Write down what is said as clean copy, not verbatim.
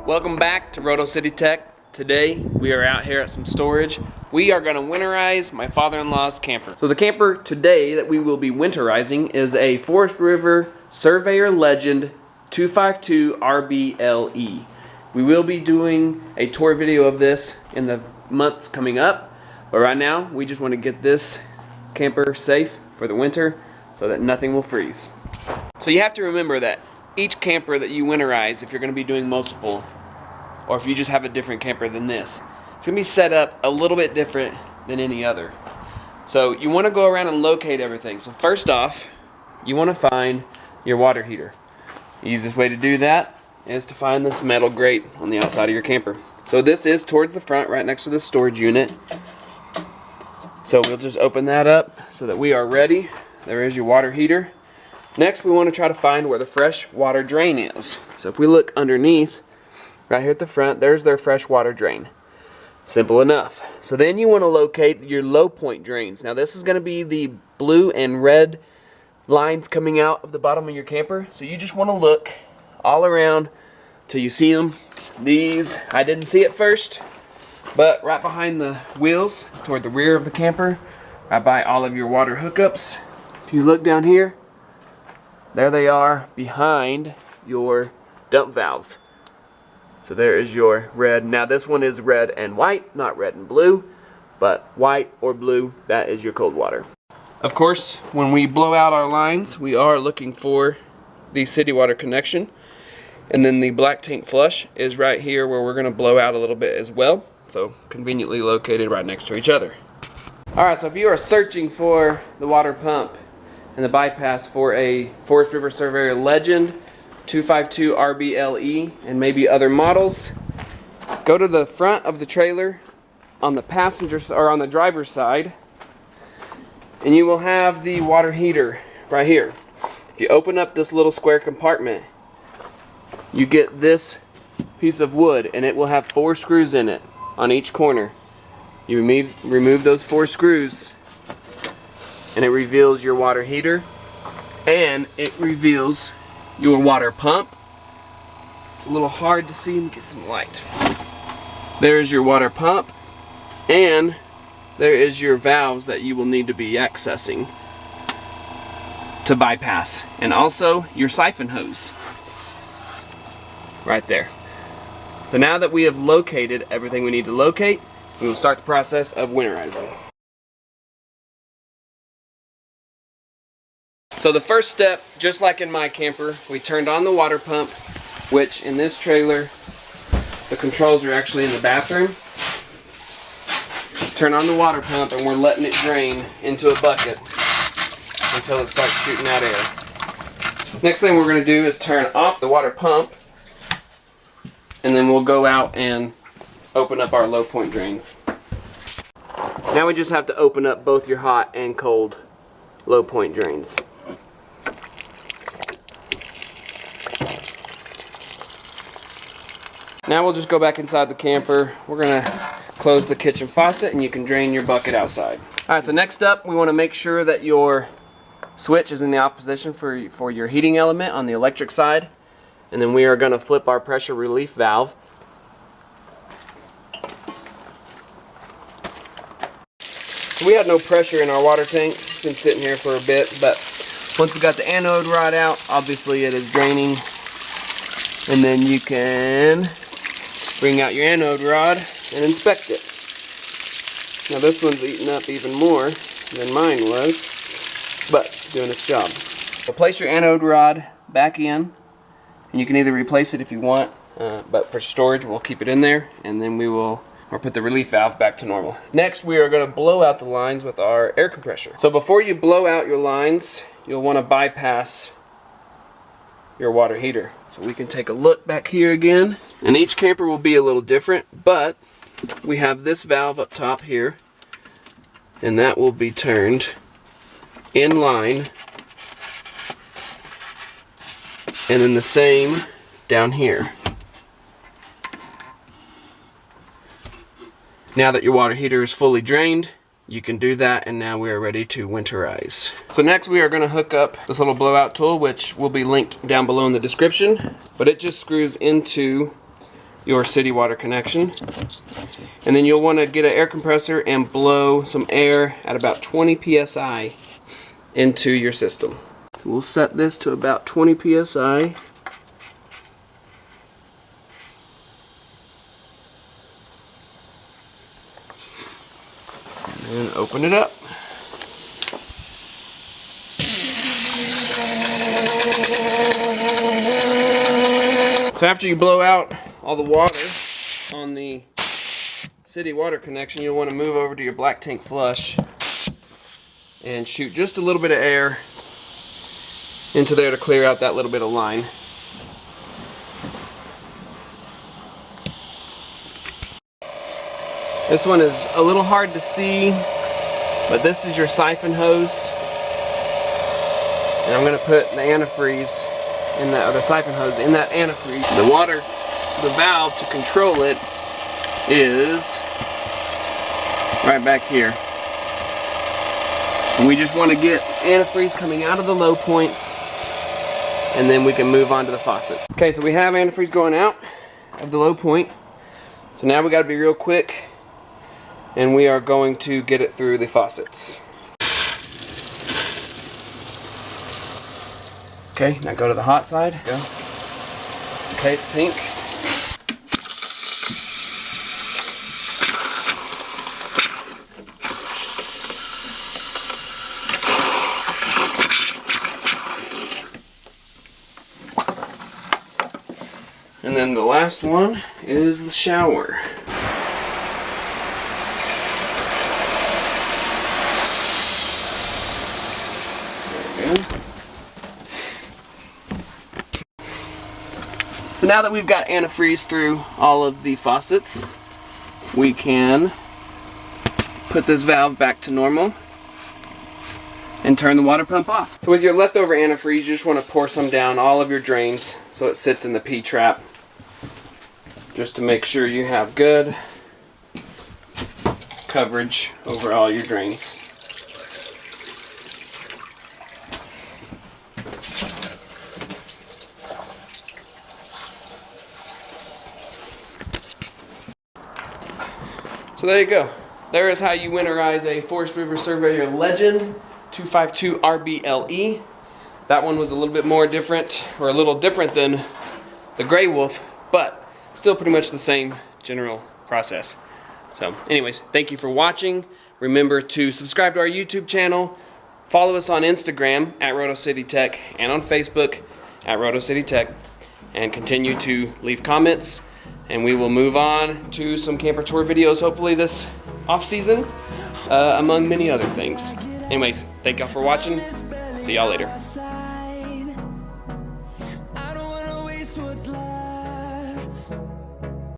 Welcome back to RotoCityTech. Today we are out here at some storage. We are going to winterize my father-in-law's camper. So the camper today that we will be winterizing is a Forest River Surveyor Legend 252 RBLE. We will be doing a tour video of this in the months coming up, but right now we just want to get this camper safe for the winter so that nothing will freeze. So you have to remember that each camper that you winterize, if you're going to be doing multiple, or if you just have a different camper than this, it's going to be set up a little bit different than any other. So you want to go around and locate everything. So first off, you want to find your water heater. The easiest way to do that is to find this metal grate on the outside of your camper. So this is towards the front, right next to the storage unit. So we'll just open that up so that we are ready. There is your water heater. Next, we want to try to find where the fresh water drain is. So if we look underneath, right here at the front, there's their fresh water drain. Simple enough. So then you want to locate your low point drains. Now this is going to be the blue and red lines coming out of the bottom of your camper. So you just want to look all around till you see them. These, I didn't see at first, but right behind the wheels, toward the rear of the camper, right by all of your water hookups. If you look down here, there they are behind your dump valves. So there is your red. Now this one is red and white, not red and blue, but white or blue, that is your cold water. Of course, when we blow out our lines, we are looking for the city water connection. And then the black tank flush is right here where we're going to blow out a little bit as well. So conveniently located right next to each other. Alright, so if you are searching for the water pump and the bypass for a Forest River Surveyor Legend 252 RBLE and maybe other models, go to the front of the trailer on the passenger or on the driver's side, and you will have the water heater right here. If you open up this little square compartment, you get this piece of wood, and it will have 4 screws in it on each corner. You remove those 4 screws, and it reveals your water heater, and it reveals your water pump. It's a little hard to see. Let me get some light. There's your water pump, and there is your valves that you will need to be accessing to bypass, and also your siphon hose right there. So now that we have located everything we need to locate, we will start the process of winterizing. So the first step, just like in my camper, we turned on the water pump, which in this trailer, the controls are actually in the bathroom. Turn on the water pump, and we're letting it drain into a bucket until it starts shooting out air. Next thing we're going to do is turn off the water pump, and then we'll go out and open up our low point drains. Now we just have to open up both your hot and cold low point drains. Now we'll just go back inside the camper. We're going to close the kitchen faucet, and you can drain your bucket outside. Alright, so next up, we want to make sure that your switch is in the off position for your heating element on the electric side. And then we are going to flip our pressure relief valve. We had no pressure in our water tank. It's been sitting here for a bit, but once we got the anode rod out, obviously it is draining. And then you can bring out your anode rod and inspect it. Now this one's eaten up even more than mine was, but doing its job. So place your anode rod back in, and you can either replace it if you want, but for storage we'll keep it in there, and then we will put the relief valve back to normal. Next, we are going to blow out the lines with our air compressor. So before you blow out your lines, you'll want to bypass your water heater. So we can take a look back here again, and each camper will be a little different, but we have this valve up top here, and that will be turned in line, and then the same down here. Now that your water heater is fully drained, you can do that, and now we are ready to winterize. So next we are going to hook up this little blowout tool, which will be linked down below in the description, but it just screws into your city water connection. And then you'll want to get an air compressor and blow some air at about 20 psi into your system. So we'll set this to about 20 psi. And then open it up. So after you blow out all the water on the city water connection, you'll want to move over to your black tank flush and shoot just a little bit of air into there to clear out that little bit of line. This one is a little hard to see, but this is your siphon hose. And I'm going to put the antifreeze in that, or the siphon hose in that antifreeze. The water, the valve to control it is right back here. And we just want to get antifreeze coming out of the low points, and then we can move on to the faucet. Okay, so we have antifreeze going out of the low point. So now we got to be real quick, and we are going to get it through the faucets. Okay, now go to the hot side. Go. Okay, it's pink. And then the last one is the shower. There we go. So now that we've got antifreeze through all of the faucets, we can put this valve back to normal and turn the water pump off. So with your leftover antifreeze, you just want to pour some down all of your drains so it sits in the P-trap, just to make sure you have good coverage over all your drains. So there you go. There is how you winterize a Forest River Surveyor Legend 252 RBLE. That one was a little bit more different, or a little different than the Gray Wolf, but still pretty much the same general process. So anyways, thank you for watching. Remember to subscribe to our YouTube channel, follow us on Instagram at RotoCityTech, and on Facebook at RotoCityTech, and continue to leave comments. And we will move on to some camper tour videos hopefully this off season, among many other things. Anyways, thank y'all for watching. See y'all later. I don't wanna waste what's left.